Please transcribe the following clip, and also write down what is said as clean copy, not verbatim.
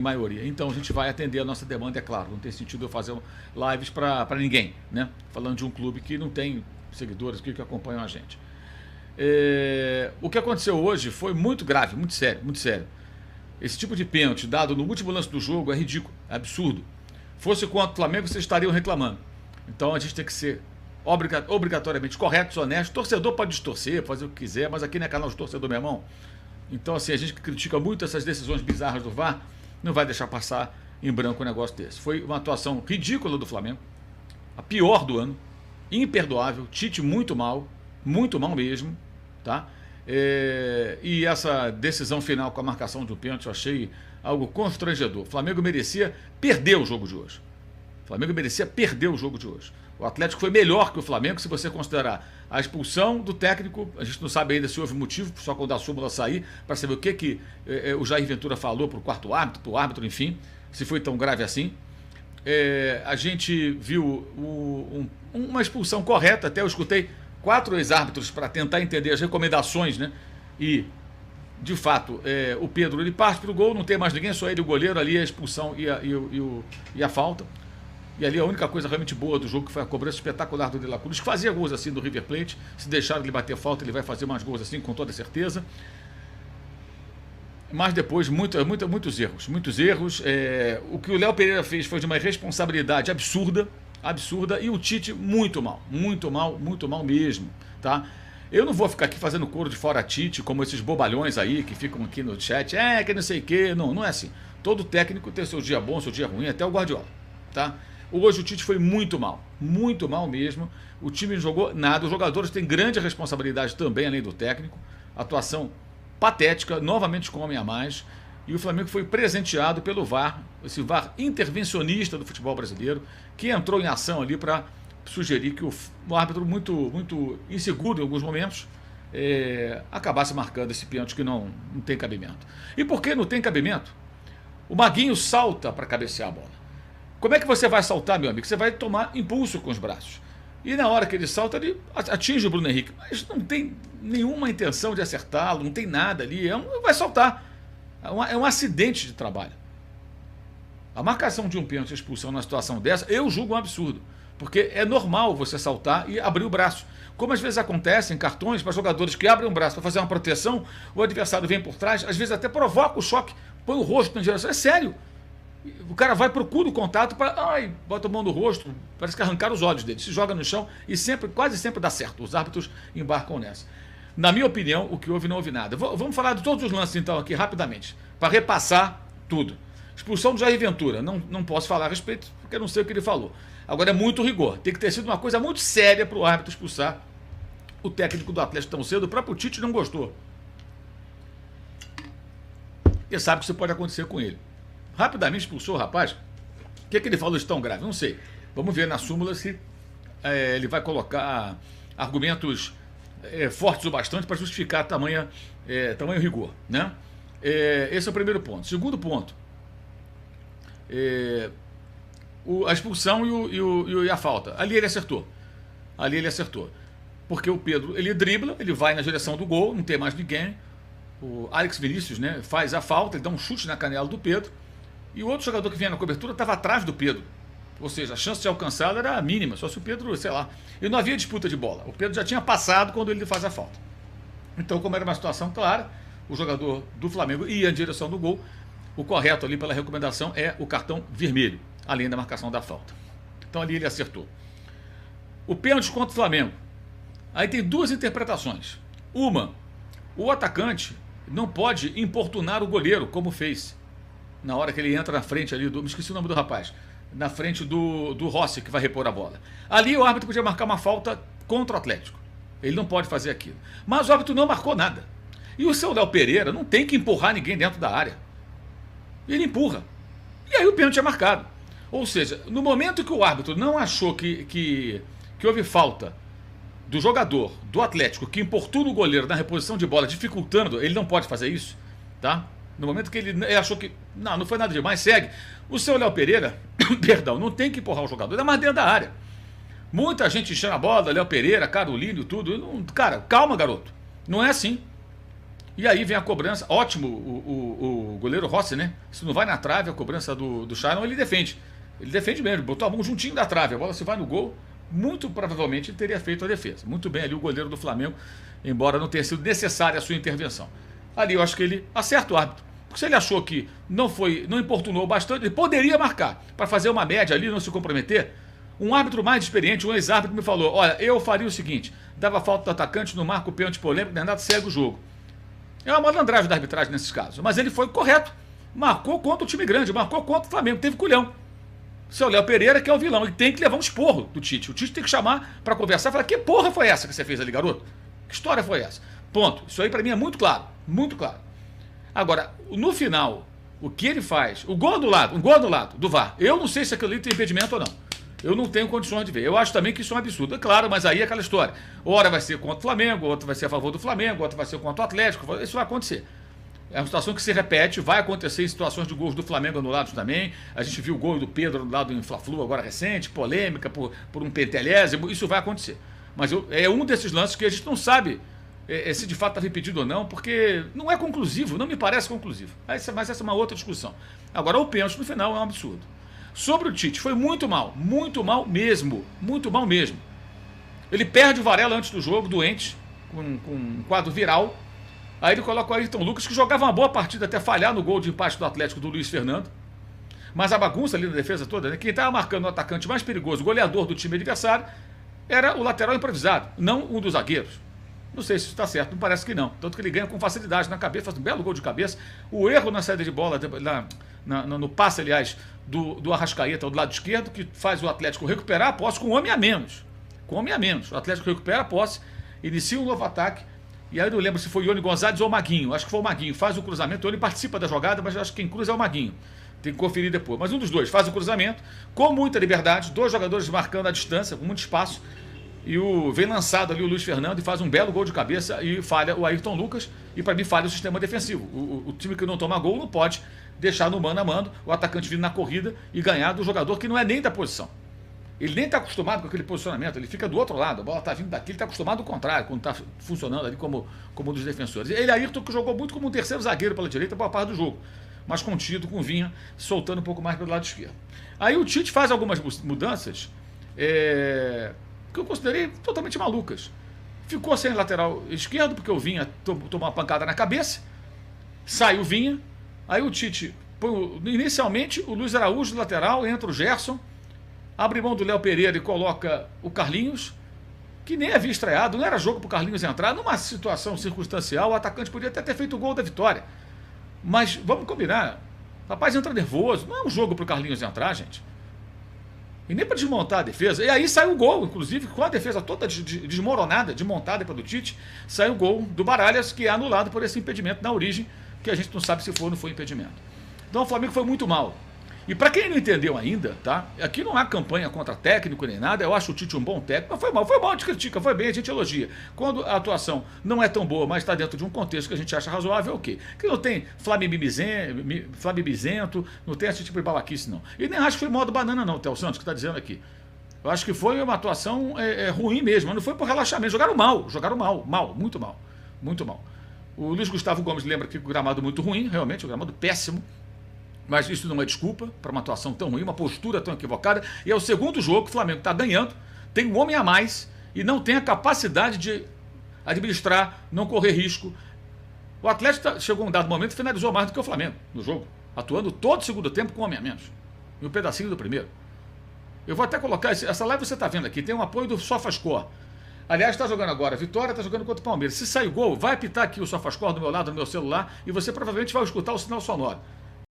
maioria. Então a gente vai atender a nossa demanda, é claro. Não tem sentido eu fazer lives para ninguém, né? Falando de um clube que não tem seguidores que acompanham a gente. O que aconteceu hoje foi muito grave, muito sério, muito sério. Esse tipo de pênalti dado no último lance do jogo é ridículo, é absurdo. Fosse contra o Flamengo, vocês estariam reclamando. Então a gente tem que ser obrigatoriamente corretos, honestos. Torcedor pode distorcer, fazer o que quiser, mas aqui não é canal de torcedor, meu irmão. Então, assim, a gente que critica muito essas decisões bizarras do VAR, não vai deixar passar em branco um negócio desse. Foi uma atuação ridícula do Flamengo, a pior do ano, imperdoável, Tite muito mal mesmo, tá? E essa decisão final com a marcação de um pênalti eu achei algo constrangedor. O Flamengo merecia perder o jogo de hoje. O Flamengo merecia perder o jogo de hoje. O Atlético foi melhor que o Flamengo, se você considerar a expulsão do técnico. A gente não sabe ainda se houve motivo, só quando a súmula sair, para saber o que o Jair Ventura falou para o quarto árbitro, para o árbitro, enfim, se foi tão grave assim. A gente viu uma expulsão correta, até eu escutei 4 ex-árbitros para tentar entender as recomendações, né? E, de fato, o Pedro ele parte para o gol, não tem mais ninguém, só ele e o goleiro, ali a expulsão e a falta. E ali a única coisa realmente boa do jogo que foi a cobrança espetacular do De La Cruz, que fazia gols assim do River Plate. Se deixaram ele bater falta, ele vai fazer mais gols assim, com toda certeza. Mas depois, muitos erros. O que o Léo Pereira fez foi de uma irresponsabilidade absurda, e o Tite muito mal mesmo, tá? Eu não vou ficar aqui fazendo coro de fora Tite, como esses bobalhões aí que ficam aqui no chat, que não sei o quê. Não é assim. Todo técnico tem seu dia bom, seu dia ruim, até o Guardiola, tá? Hoje o Tite foi muito mal mesmo. O time não jogou nada, os jogadores têm grande responsabilidade também, além do técnico. Atuação patética, novamente com homem a mais. E o Flamengo foi presenteado pelo VAR, esse VAR intervencionista do futebol brasileiro, que entrou em ação ali para sugerir que o árbitro, muito inseguro em alguns momentos, acabasse marcando esse pênalti que não tem cabimento. E por que não tem cabimento? O Maguinho salta para cabecear a bola. Como é que você vai saltar, meu amigo? Você vai tomar impulso com os braços. E na hora que ele salta, ele atinge o Bruno Henrique. Mas não tem nenhuma intenção de acertá-lo, não tem nada ali. Vai saltar. É um acidente de trabalho. A marcação de um pênalti e expulsão numa situação dessa, eu julgo um absurdo. Porque é normal você saltar e abrir o braço. Como às vezes acontece em cartões para jogadores que abrem o braço para fazer uma proteção, o adversário vem por trás, às vezes até provoca o choque, põe o rosto na direção. É sério. O cara vai, procura o contato, bota a mão no rosto, parece que arrancaram os olhos dele, se joga no chão e quase sempre dá certo. Os árbitros embarcam nessa. Na minha opinião, o que houve não houve nada. Vamos falar de todos os lances então aqui rapidamente, para repassar tudo. Expulsão do Jair Ventura, não posso falar a respeito, porque eu não sei o que ele falou. Agora é muito rigor, tem que ter sido uma coisa muito séria para o árbitro expulsar o técnico do Atlético tão cedo. O próprio Tite não gostou. Ele sabe que isso pode acontecer com ele. Rapidamente expulsou o rapaz. O que ele falou de tão grave? Não sei. Vamos ver na súmula se ele vai colocar argumentos fortes o bastante para justificar tamanho rigor, né? Esse é o primeiro ponto. Segundo ponto, a expulsão e a falta. Ali ele acertou. Porque o Pedro, ele dribla, ele vai na direção do gol, não tem mais ninguém. O Alex Vinícius, né, faz a falta, ele dá um chute na canela do Pedro. E o outro jogador que vinha na cobertura estava atrás do Pedro. Ou seja, a chance de alcançá-lo era mínima, só se o Pedro, sei lá. E não havia disputa de bola. O Pedro já tinha passado quando ele faz a falta. Então, como era uma situação clara, o jogador do Flamengo ia em direção do gol. O correto ali pela recomendação é o cartão vermelho, além da marcação da falta. Então ali ele acertou. O pênalti contra o Flamengo. Aí tem duas interpretações. Uma, o atacante não pode importunar o goleiro, como fez na hora que ele entra na frente ali me esqueci o nome do rapaz, na frente do Rossi, que vai repor a bola. Ali o árbitro podia marcar uma falta contra o Atlético. Ele não pode fazer aquilo. Mas o árbitro não marcou nada. E o seu Léo Pereira não tem que empurrar ninguém dentro da área. Ele empurra. E aí o pênalti é marcado. Ou seja, no momento que o árbitro não achou que houve falta do jogador do Atlético que importuna o goleiro na reposição de bola, dificultando, ele não pode fazer isso, tá? No momento que ele achou que não foi nada demais, segue. O seu Léo Pereira, perdão, não tem que empurrar o jogador, ele é mais dentro da área. Muita gente enchendo a bola, Léo Pereira, Carolínio, tudo. Cara, calma, garoto. Não é assim. E aí vem a cobrança, ótimo o goleiro Rossi, né? Se não vai na trave, a cobrança do Sharon, ele defende. Ele defende mesmo, botou a mão juntinho da trave, a bola se vai no gol, muito provavelmente ele teria feito a defesa. Muito bem ali o goleiro do Flamengo, embora não tenha sido necessária a sua intervenção. Ali eu acho que ele acerta o árbitro. Porque se ele achou que não importunou bastante, ele poderia marcar, para fazer uma média ali, não se comprometer. Um árbitro mais experiente, um ex-árbitro, me falou: olha, eu faria o seguinte, dava falta do atacante, não marca o pênalti polêmico, não é nada, segue o jogo. É uma malandragem da arbitragem nesses casos. Mas ele foi correto. Marcou contra o time grande, marcou contra o Flamengo, teve culhão. Seu Léo Pereira, que é o vilão, ele tem que levar um esporro do Tite. O Tite tem que chamar para conversar e falar: que porra foi essa que você fez ali, garoto? Que história foi essa? Ponto. Isso aí para mim é muito claro. Muito claro. Agora, no final, o que ele faz, um gol do lado do VAR, eu não sei se aquilo ali tem impedimento ou não. Eu não tenho condições de ver. Eu acho também que isso é um absurdo. É claro, mas aí é aquela história. Ora vai ser contra o Flamengo, outra vai ser a favor do Flamengo, outra vai ser contra o Atlético. Isso vai acontecer. É uma situação que se repete, vai acontecer em situações de gols do Flamengo anulados também. A gente viu o gol do Pedro anulado em Fla-Flu agora recente, polêmica por um pentelésimo. Isso vai acontecer. Mas é um desses lances que a gente não sabe se de fato estava impedido ou não, porque não é conclusivo, não me parece conclusivo. Mas essa é uma outra discussão. Agora, o pênalti no final é um absurdo. Sobre o Tite, foi muito mal mesmo, muito mal mesmo. Ele perde o Varela antes do jogo, doente, com um quadro viral. Aí ele coloca o Ayrton Lucas, que jogava uma boa partida até falhar no gol de empate do Atlético do Luiz Fernando. Mas a bagunça ali na defesa toda, né? Quem estava marcando o atacante mais perigoso, o goleador do time adversário, era o lateral improvisado, não um dos zagueiros. Não sei se isso está certo, não parece que não. Tanto que ele ganha com facilidade na cabeça, faz um belo gol de cabeça. O erro na saída de bola, no passe, aliás, do Arrascaeta do lado esquerdo, que faz o Atlético recuperar a posse com um homem a menos. Com um homem a menos. O Atlético recupera a posse, inicia um novo ataque. E aí eu não lembro se foi o Ione Gonzalez ou o Maguinho. Acho que foi o Maguinho. Faz o cruzamento, o Ione participa da jogada, mas acho que quem cruza é o Maguinho. Tem que conferir depois. Mas um dos dois faz o cruzamento, com muita liberdade, dois jogadores marcando a distância, com muito espaço. E vem lançado ali o Luiz Fernando e faz um belo gol de cabeça e falha o Ayrton Lucas. E para mim falha o sistema defensivo. O time que não toma gol não pode deixar no mano a mano o atacante vindo na corrida e ganhar do jogador que não é nem da posição. Ele nem está acostumado com aquele posicionamento, ele fica do outro lado, a bola está vindo daqui, ele está acostumado ao contrário, quando está funcionando ali como um dos defensores. Ele, Ayrton, que jogou muito como um terceiro zagueiro pela direita, boa parte do jogo, mas contido, com Vinha, soltando um pouco mais pelo lado esquerdo. Aí o Tite faz algumas mudanças que eu considerei totalmente malucas. Ficou sem lateral esquerdo, porque o Vinha tomou uma pancada na cabeça, sai o Vinha, aí o Tite põe inicialmente o Luiz Araújo no lateral, entra o Gerson, abre mão do Léo Pereira e coloca o Carlinhos, que nem havia estreado, não era jogo para o Carlinhos entrar. Numa situação circunstancial, o atacante podia até ter feito o gol da vitória. Mas vamos combinar, o rapaz entra nervoso, não é um jogo para o Carlinhos entrar, gente. E nem para desmontar a defesa. E aí saiu o gol, inclusive, com a defesa toda desmoronada, desmontada pelo Tite, saiu o gol do Baralhas, que é anulado por esse impedimento na origem, que a gente não sabe se foi ou não foi impedimento. Então o Flamengo foi muito mal. E para quem não entendeu ainda, tá? Aqui não há campanha contra técnico nem nada, eu acho o Tite um bom técnico, mas foi mal, a gente critica, foi bem, a gente elogia. Quando a atuação não é tão boa, mas está dentro de um contexto que a gente acha razoável, é o quê? Que não tem Flamibizento, não tem esse tipo de babaquice, não. E nem acho que foi modo banana, não, Theo Santos, que está dizendo aqui. Eu acho que foi uma atuação ruim mesmo, mas não foi por relaxamento, jogaram mal, muito mal. O Luiz Gustavo Gomes lembra que o gramado muito ruim, realmente, o gramado péssimo. Mas isso não é desculpa para uma atuação tão ruim, uma postura tão equivocada. E é o segundo jogo que o Flamengo está ganhando, tem um homem a mais e não tem a capacidade de administrar, não correr risco. O Atlético chegou a um dado momento e finalizou mais do que o Flamengo no jogo, atuando todo o segundo tempo com um homem a menos. E um pedacinho do primeiro. Eu vou até colocar, essa live você está vendo aqui, tem um apoio do SofaScore. Aliás, está jogando agora, Vitória está jogando contra o Palmeiras. Se sair gol, vai apitar aqui o SofaScore do meu lado, no meu celular, e você provavelmente vai escutar o sinal sonoro.